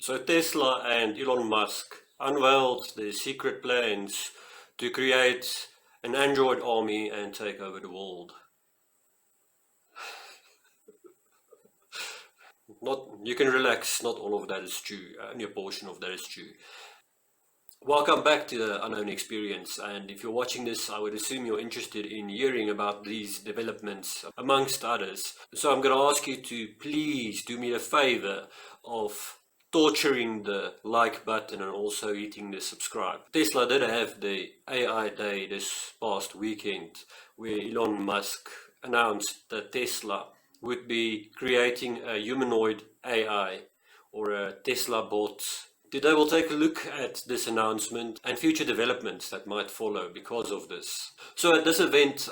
So Tesla and Elon Musk unveiled their secret plans to create an android army and take over the world. You can relax, not all of that is true, only a portion of that is true. Welcome back to the Unknown Experience, and if you're watching this, I would assume you're interested in hearing about these developments amongst others. So I'm going to ask you to please do me a favor of torturing the like button and also hitting the subscribe. Tesla did have the AI day this past weekend where Elon Musk announced that Tesla would be creating a humanoid AI or a Tesla bot. Today we'll take a look at this announcement and future developments that might follow because of this. So at this event,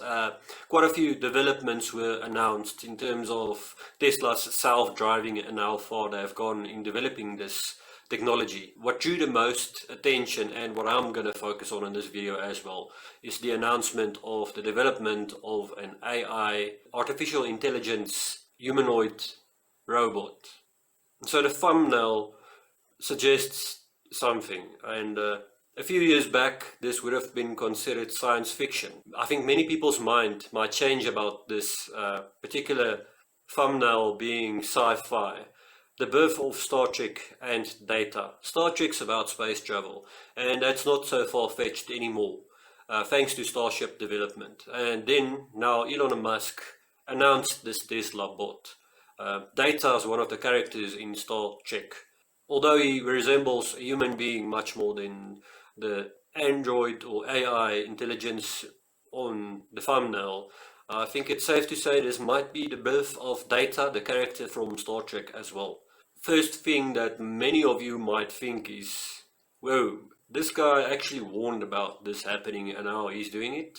quite a few developments were announced in terms of Tesla's self-driving and how far they have gone in developing this technology. What drew the most attention, and what I'm going to focus on in this video as well, is the announcement of the development of an AI, artificial intelligence humanoid robot. So the thumbnail suggests something, and a few years back this would have been considered science fiction. I think many people's mind might change about this particular thumbnail being sci-fi. The birth of Star Trek and Data. Star Trek's about space travel, and that's not so far-fetched anymore, thanks to Starship development. And then now Elon Musk announced this Tesla bot. Data is one of the characters in Star Trek. Although he resembles a human being much more than the android or AI intelligence on the thumbnail, I think it's safe to say this might be the birth of Data, the character from Star Trek as well. First thing that many of you might think is, whoa, this guy actually warned about this happening and now he's doing it?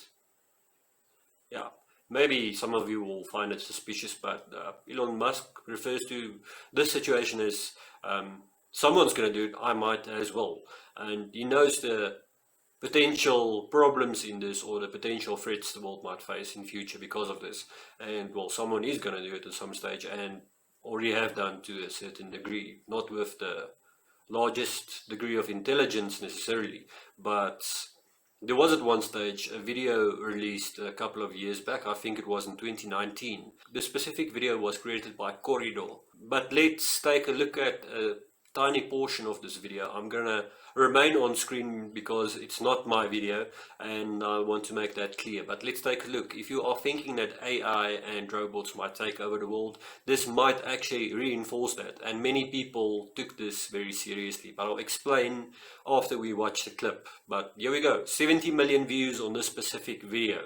Yeah, maybe some of you will find it suspicious, but Elon Musk refers to this situation as someone's going to do it, I might as well. And he knows the potential problems in this, or the potential threats the world might face in future because of this. And well, someone is going to do it at some stage, and already have done to a certain degree. Not with the largest degree of intelligence necessarily, but there was at one stage a video released a couple of years back, I think it was in 2019. The specific video was created by Corridor. But let's take a look at a tiny portion of this video. I'm gonna remain on screen because it's not my video and I want to make that clear. But let's take a look. If you are thinking that AI and robots might take over the world, this might actually reinforce that, and many people took this very seriously, but I'll explain after we watch the clip. But here we go. 70 million views on this specific video.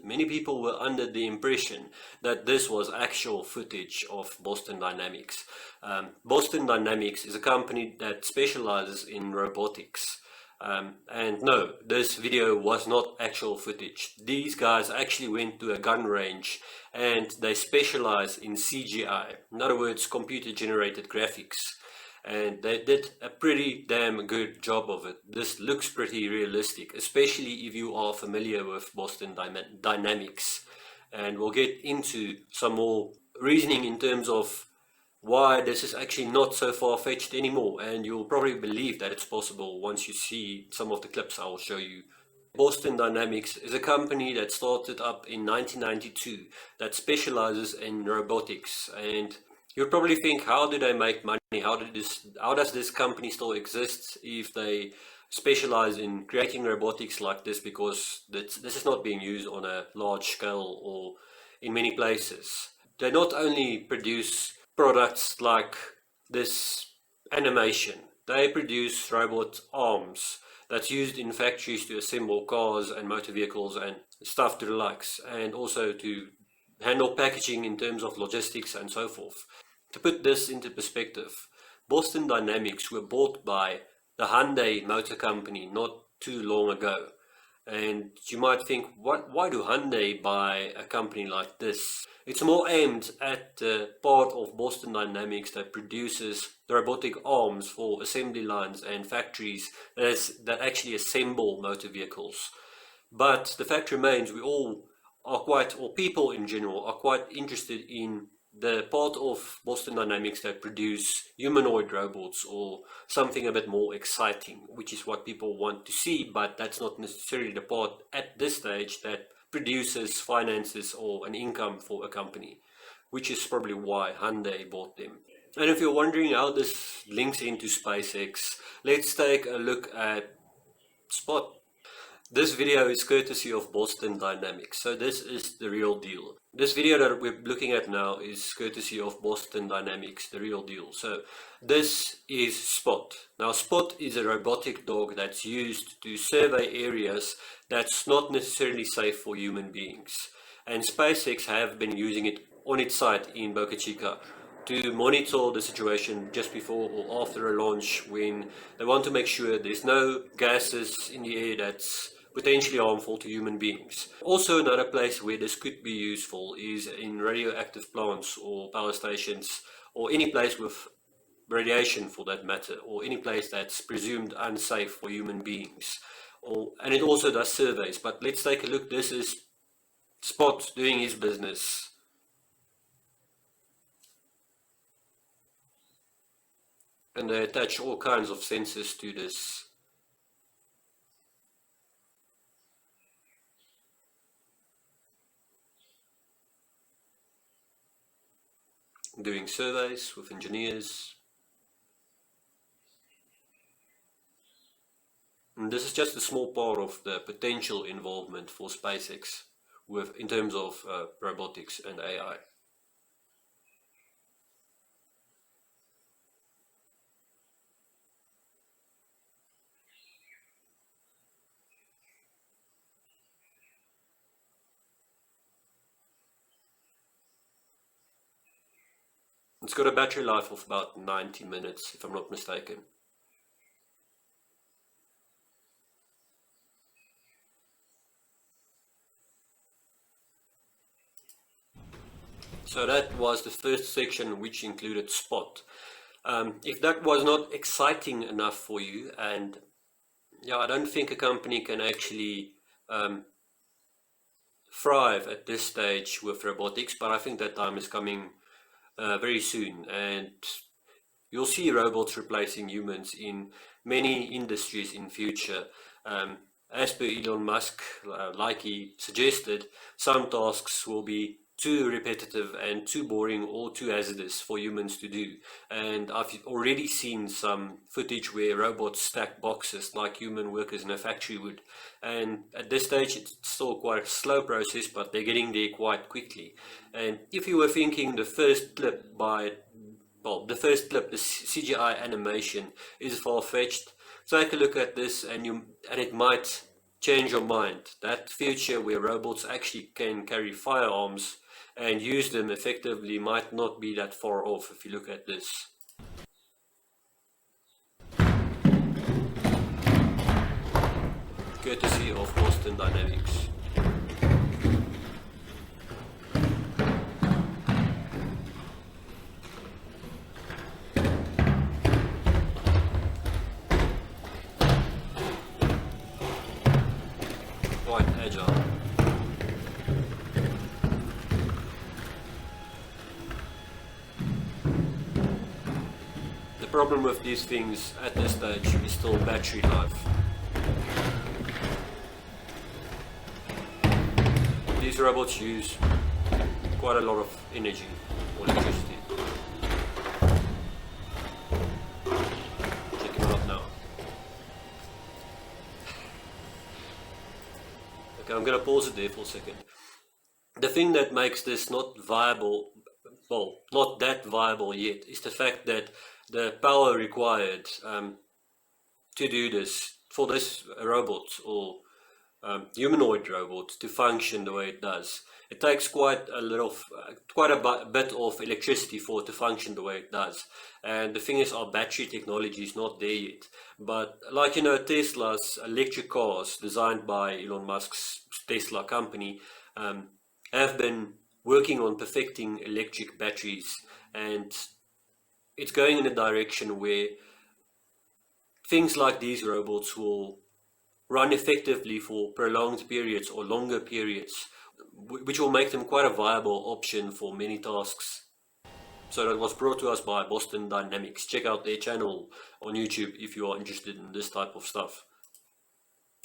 Many people were under the impression that this was actual footage of Boston Dynamics. Boston Dynamics is a company that specializes in robotics. And no, this video was not actual footage. These guys actually went to a gun range and they specialize in CGI, in other words, computer generated graphics. And they did a pretty damn good job of it. This looks pretty realistic, especially if you are familiar with Boston Dynamics. And we'll get into some more reasoning in terms of why this is actually not so far-fetched anymore, and you'll probably believe that it's possible once you see some of the clips I will show you. Boston Dynamics is a company that started up in 1992 that specializes in robotics, and you'll probably think, how do they make money? How does this company still exist if they specialize in creating robotics like this? Because this is not being used on a large scale or in many places. They not only produce products like this animation, they produce robot arms that's used in factories to assemble cars and motor vehicles and stuff to the likes, and also to handle packaging in terms of logistics and so forth. To put this into perspective, Boston Dynamics were bought by the Hyundai Motor Company not too long ago. And you might think, why do Hyundai buy a company like this? It's more aimed at the part of Boston Dynamics that produces the robotic arms for assembly lines and factories that actually assemble motor vehicles. But the fact remains, we all are quite, or people in general, are quite interested in the part of Boston Dynamics that produce humanoid robots or something a bit more exciting, which is what people want to see, but that's not necessarily the part at this stage that produces finances or an income for a company, which is probably why Hyundai bought them. And if you're wondering how this links into SpaceX, let's take a look at Spot. This video is courtesy of Boston Dynamics, so this is the real deal. This video that we're looking at now is courtesy of Boston Dynamics, the real deal. So this is Spot. Now Spot is a robotic dog that's used to survey areas that's not necessarily safe for human beings. And SpaceX have been using it on its site in Boca Chica to monitor the situation just before or after a launch when they want to make sure there's no gases in the air that's potentially harmful to human beings. Also, another place where this could be useful is in radioactive plants or power stations or any place with radiation for that matter, or any place that's presumed unsafe for human beings. And it also does surveys, but let's take a look. This is Spot doing his business. And they attach all kinds of sensors to this. Doing surveys with engineers. And this is just a small part of the potential involvement for SpaceX in terms of robotics and AI. It's got a battery life of about 90 minutes, if I'm not mistaken. So that was the first section, which included Spot. If that was not exciting enough for you, and yeah, I don't think a company can actually thrive at this stage with robotics, but I think that time is coming very soon, and you'll see robots replacing humans in many industries in future. As per Elon Musk, like he suggested, some tasks will be too repetitive and too boring or too hazardous for humans to do. And I've already seen some footage where robots stack boxes like human workers in a factory would. And at this stage, it's still quite a slow process, but they're getting there quite quickly. And if you were thinking the first clip, the CGI animation is far-fetched, take a look at this and it might change your mind. That future where robots actually can carry firearms and use them effectively might not be that far off if you look at this. Courtesy of Boston Dynamics. Quite agile. The problem with these things at this stage is still battery life. These robots use quite a lot of energy or electricity. Check it out now. Okay, I'm gonna pause it there for a second. The thing that makes this not viable, well, not that viable yet, is the fact that the power required to do this, for this robot or humanoid robot to function the way it does. It takes quite a bit of electricity for it to function the way it does. And the thing is, our battery technology is not there yet. But like Tesla's electric cars, designed by Elon Musk's Tesla company, um, have been working on perfecting electric batteries, and it's going in a direction where things like these robots will run effectively for prolonged periods or longer periods, which will make them quite a viable option for many tasks. So that was brought to us by Boston Dynamics. Check out their channel on YouTube if you are interested in this type of stuff.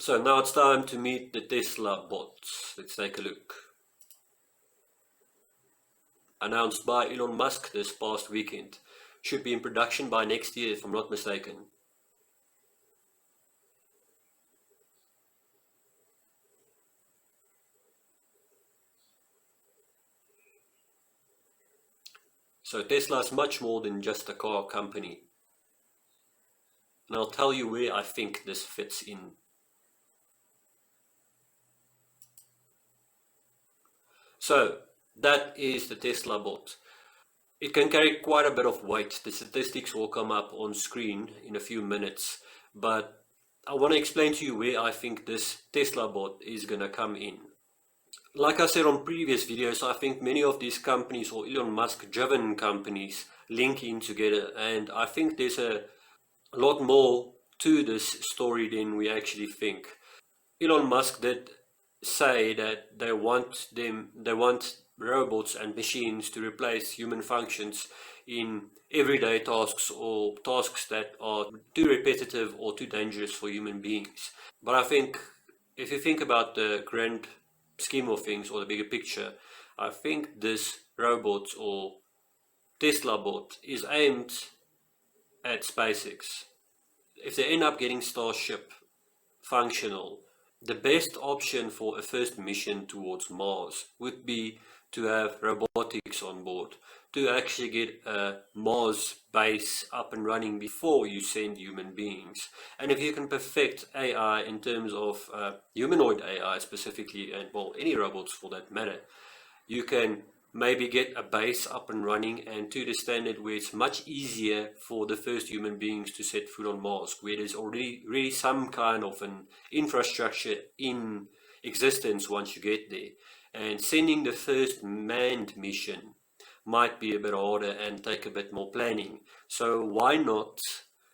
So now it's time to meet the Tesla bots. Let's take a look. Announced by Elon Musk this past weekend. Should be in production by next year if I'm not mistaken. So Tesla is much more than just a car company. And I'll tell you where I think this fits in. So that is the Tesla bot. It can carry quite a bit of weight. The statistics will come up on screen in a few minutes, but I want to explain to you where I think this Tesla bot is going to come in. Like I said on previous videos, I think many of these companies, or Elon Musk driven companies, link in together, and I think there's a lot more to this story than we actually think. Elon Musk did say that they want robots and machines to replace human functions in everyday tasks or tasks that are too repetitive or too dangerous for human beings. But I think if you think about the grand scheme of things or the bigger picture, I think this robot or Tesla bot is aimed at SpaceX. If they end up getting Starship functional, the best option for a first mission towards Mars would be to have robotics on board, to actually get a Mars base up and running before you send human beings. And if you can perfect AI in terms of humanoid AI specifically, and well, any robots for that matter, you can maybe get a base up and running and to the standard where it's much easier for the first human beings to set foot on Mars, where there's already really some kind of an infrastructure in existence once you get there. And sending the first manned mission might be a bit harder and take a bit more planning. So why not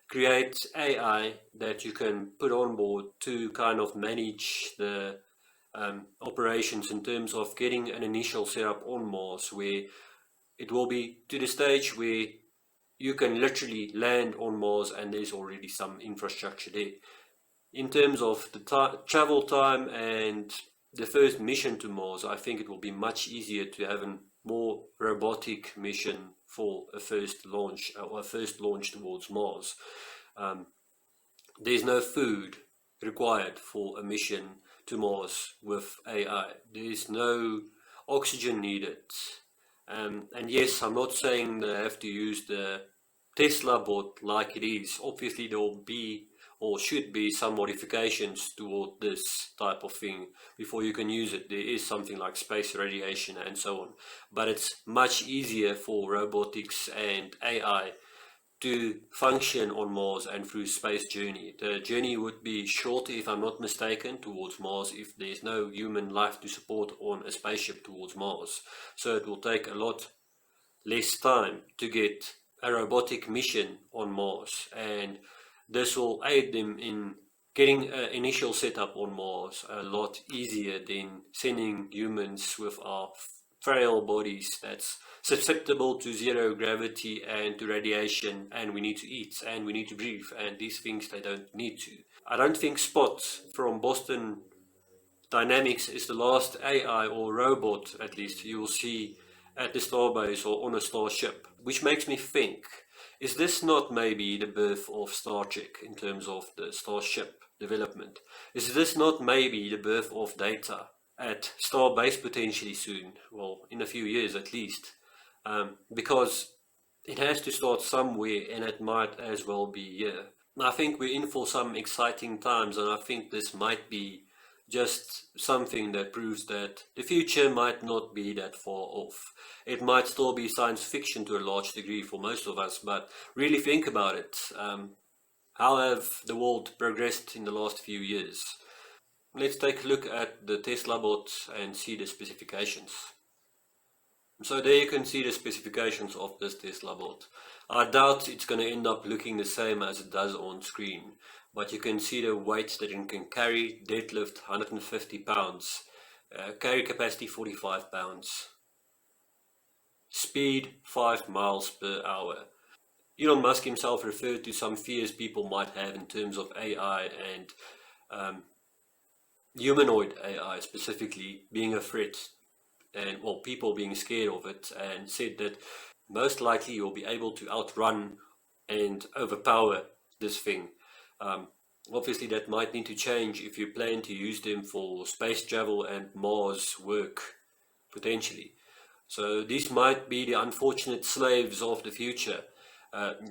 create AI that you can put on board to kind of manage the operations in terms of getting an initial setup on Mars, where it will be to the stage where you can literally land on Mars and there's already some infrastructure there. In terms of the travel time and the first mission to Mars, I think it will be much easier to have a more robotic mission for a first launch towards Mars. There's no food required for a mission to Mars with AI. There's no oxygen needed. And yes, I'm not saying they have to use the Tesla bot like it is. Obviously, there will be or should be some modifications toward this type of thing before you can use it. There is something like space radiation and so on. But it's much easier for robotics and AI to function on Mars and through space journey. The journey would be shorter, if I'm not mistaken, towards Mars if there's no human life to support on a spaceship towards Mars. So it will take a lot less time to get a robotic mission on Mars, and this will aid them in getting an initial setup on Mars a lot easier than sending humans with our frail bodies that's susceptible to zero gravity and to radiation, and we need to eat and we need to breathe, and these things they don't need to. I don't think Spot from Boston Dynamics is the last AI or robot, at least, you will see at the starbase or on a starship, which makes me think, is this not maybe the birth of Star Trek in terms of the starship development? Is this not maybe the birth of Data at Starbase potentially soon? Well, in a few years at least. Because it has to start somewhere, and it might as well be here. I think we're in for some exciting times, and I think this might be just something that proves that the future might not be that far off. It might still be science fiction to a large degree for most of us, but really think about it. How have the world progressed in the last few years? Let's take a look at the Tesla bot and see the specifications. So there you can see the specifications of this Tesla bot. I doubt it's going to end up looking the same as it does on screen, but you can see the weight that it can carry: deadlift 150 pounds, carry capacity 45 pounds, speed 5 miles per hour. Elon Musk himself referred to some fears people might have in terms of AI and humanoid AI specifically being a threat, and well, people being scared of it, and said that most likely you'll be able to outrun and overpower this thing. Um, Obviously, that might need to change if you plan to use them for space travel and Mars work, potentially. So these might be the unfortunate slaves of the future.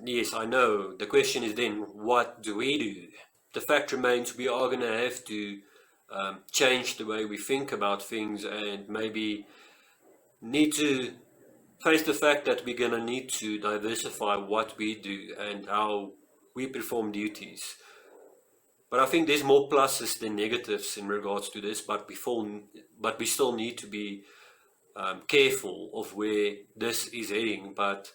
Yes, I know. The question is then, what do we do? The fact remains we are going to have to change the way we think about things, and maybe need to face the fact that we're going to need to diversify what we do and how we perform duties. But I think there's more pluses than negatives in regards to this, but we still need to be careful of where this is heading. But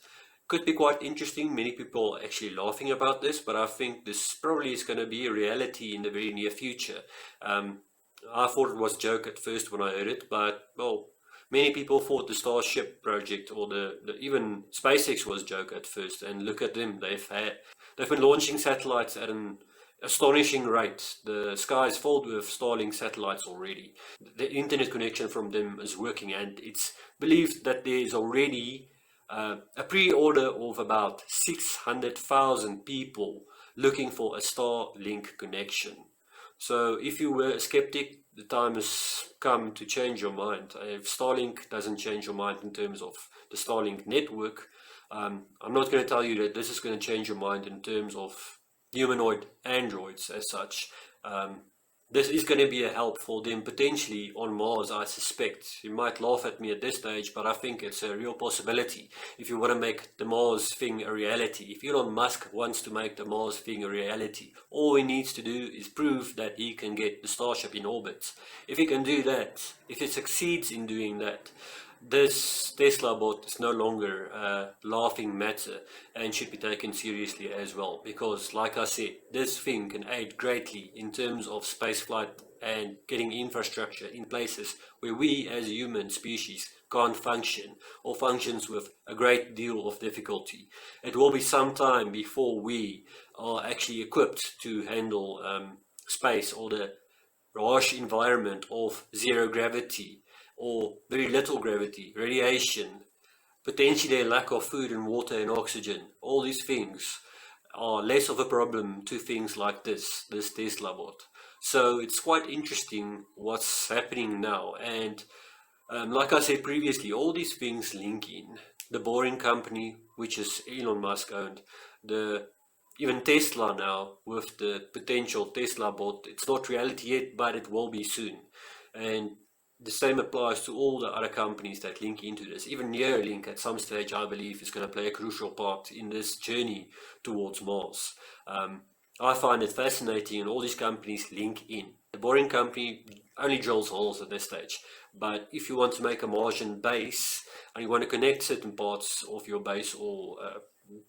could be quite interesting. Many people are actually laughing about this, but I think this probably is going to be a reality in the very near future. I thought it was a joke at first when I heard it, but well, many people thought the Starship project or the even SpaceX was a joke at first, and look at them. They've been launching satellites at an astonishing rate. The sky is filled with Starlink satellites already. The internet connection from them is working, and it's believed that there is already a pre-order of about 600,000 people looking for a Starlink connection. So if you were a skeptic, the time has come to change your mind. If Starlink doesn't change your mind in terms of the Starlink network, I'm not going to tell you that this is going to change your mind in terms of humanoid androids as such. This is going to be a help for them potentially on Mars, I suspect. You might laugh at me at this stage, but I think it's a real possibility if you want to make the Mars thing a reality. If Elon Musk wants to make the Mars thing a reality, all he needs to do is prove that he can get the Starship in orbit. If he can do that, if he succeeds in doing that, this Tesla bot is no longer a laughing matter and should be taken seriously as well, because like I said, this thing can aid greatly in terms of spaceflight and getting infrastructure in places where we as a human species can't function, or functions with a great deal of difficulty. It will be some time before we are actually equipped to handle space or the harsh environment of zero gravity or very little gravity, radiation, potentially a lack of food and water and oxygen. All these things are less of a problem to things like this Tesla bot. So it's quite interesting what's happening now. And like I said previously, all these things link in. The Boring Company, which is Elon Musk owned, even Tesla now with the potential Tesla bot. It's not reality yet, but it will be soon. And the same applies to all the other companies that link into this. Even Neuralink at some stage, I believe, is going to play a crucial part in this journey towards Mars. I find it fascinating, and all these companies link in. The Boring Company only drills holes at this stage, but if you want to make a Martian base and you want to connect certain parts of your base or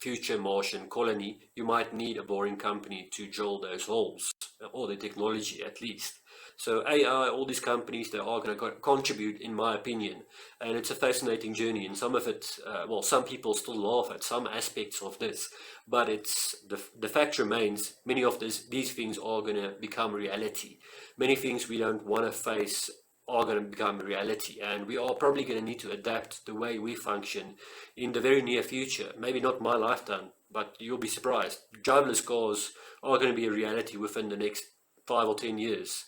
future Martian colony, you might need a Boring Company to drill those holes, or the technology at least. So AI, all these companies, they are going to contribute, in my opinion, and it's a fascinating journey. And some of it, well, some people still laugh at some aspects of this, but it's the fact remains, many of these things are going to become reality. Many things we don't want to face are going to become reality, and we are probably going to need to adapt the way we function in the very near future. Maybe not my lifetime, but you'll be surprised. Driverless cars are going to be a reality within the next 5 or 10 years.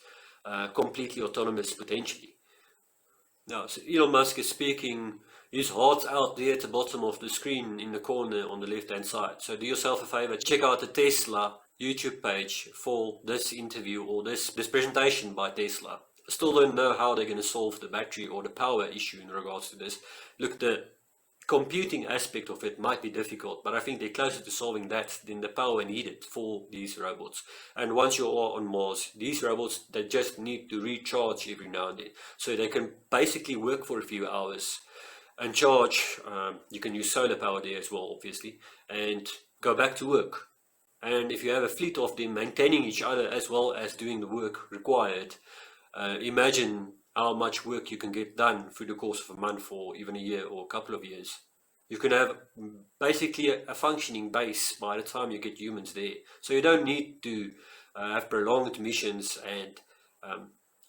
Completely autonomous potentially. Now, so Elon Musk is speaking. His heart's out there at the bottom of the screen in the corner on the left hand side. So do yourself a favor, check out the Tesla YouTube page for this interview or this presentation by Tesla. I still don't know how they're going to solve the battery or the power issue in regards to this. Look, the computing aspect of it might be difficult, but I think they're closer to solving that than the power needed for these robots. And once you are on Mars, these robots, they just need to recharge every now and then. So they can basically work for a few hours and charge. You can use solar power there as well, obviously, and go back to work. And if you have a fleet of them maintaining each other as well as doing the work required, imagine how much work you can get done through the course of a month or even a year or a couple of years. You can have basically a functioning base by the time you get humans there. So you don't need to have prolonged missions and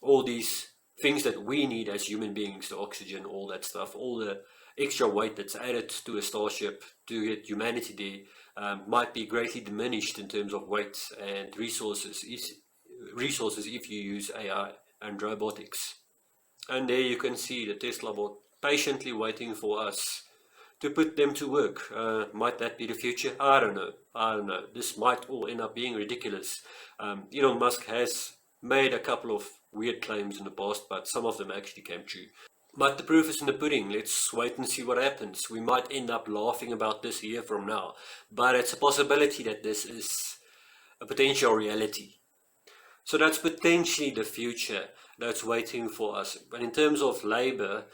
all these things that we need as human beings, the oxygen, all that stuff, all the extra weight that's added to a starship to get humanity there might be greatly diminished in terms of weight and resources if you use AI and robotics. And there you can see the Tesla bot patiently waiting for us to put them to work. Might that be the future? I don't know. I don't know. This might all end up being ridiculous. Elon Musk has made a couple of weird claims in the past, but some of them actually came true. But the proof is in the pudding. Let's wait and see what happens. We might end up laughing about this a year from now, but it's a possibility that this is a potential reality. So that's potentially the future that's waiting for us. But in terms of labor,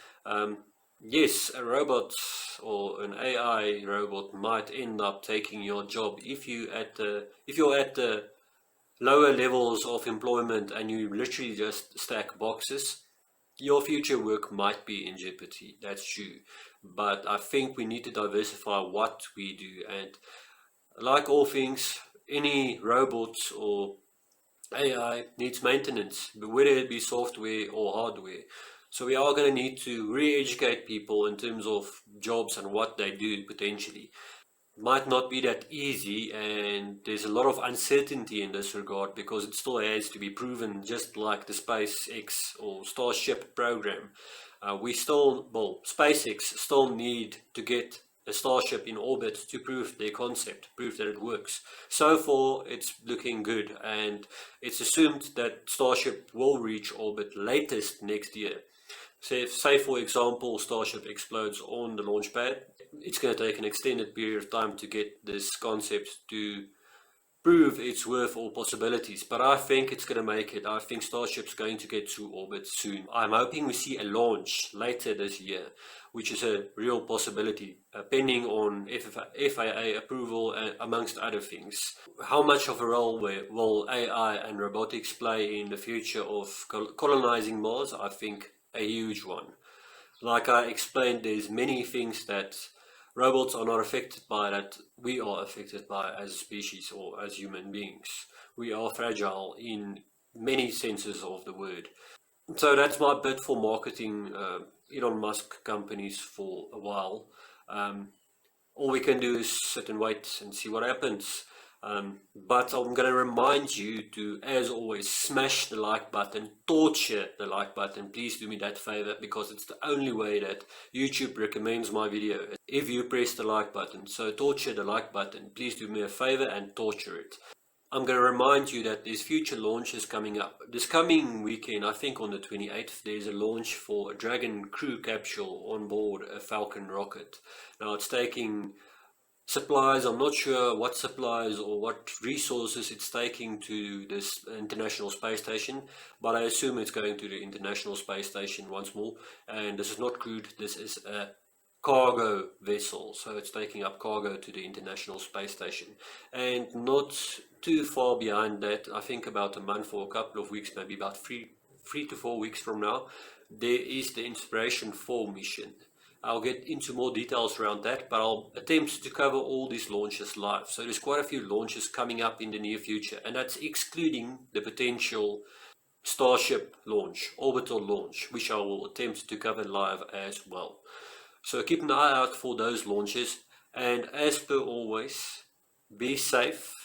yes, a robot or an AI robot might end up taking your job if you're at the lower levels of employment and you literally just stack boxes. Your future work might be in jeopardy. That's true. But I think we need to diversify what we do. And like all things, any robots or AI needs maintenance, whether it be software or hardware. So we are going to need to re-educate people in terms of jobs and what they do potentially. Might not be that easy, and there's a lot of uncertainty in this regard because it still has to be proven, just like the SpaceX or Starship program. SpaceX still need to get a Starship in orbit to prove their concept, prove that it works. So far, it's looking good, and it's assumed that Starship will reach orbit latest next year. Say for example, Starship explodes on the launch pad, it's going to take an extended period of time to get this concept to prove its worth or possibilities, but I think it's going to make it. I think Starship's going to get to orbit soon. I'm hoping we see a launch later this year, which is a real possibility, pending on FAA approval, amongst other things. How much of a role will AI and robotics play in the future of colonizing Mars? I think a huge one. Like I explained, there's many things that robots are not affected by that we are affected by as a species or as human beings. We are fragile in many senses of the word. So that's my bit for marketing Elon Musk companies for a while. All we can do is sit and wait and see what happens. But I'm going to remind you to, as always, smash the like button, torture the like button. Please do me that favor, because it's the only way that YouTube recommends my video, if you press the like button. So torture the like button. Please do me a favor and torture it. I'm going to remind you that there's future launches coming up. This coming weekend, I think on the 28th, there's a launch for a Dragon crew capsule on board a Falcon rocket. Now it's taking supplies. I'm not sure what supplies or what resources it's taking to this International Space Station, but I assume it's going to the International Space Station once more. And this is not crude, this is a cargo vessel, so it's taking up cargo to the International Space Station. And not too far behind that, I think about a month or a couple of weeks, maybe about three to 4 weeks from now, there is the Inspiration 4 mission. I'll get into more details around that, but I'll attempt to cover all these launches live. So there's quite a few launches coming up in the near future, and that's excluding the potential Starship launch, orbital launch, which I will attempt to cover live as well. So keep an eye out for those launches, and as per always, be safe,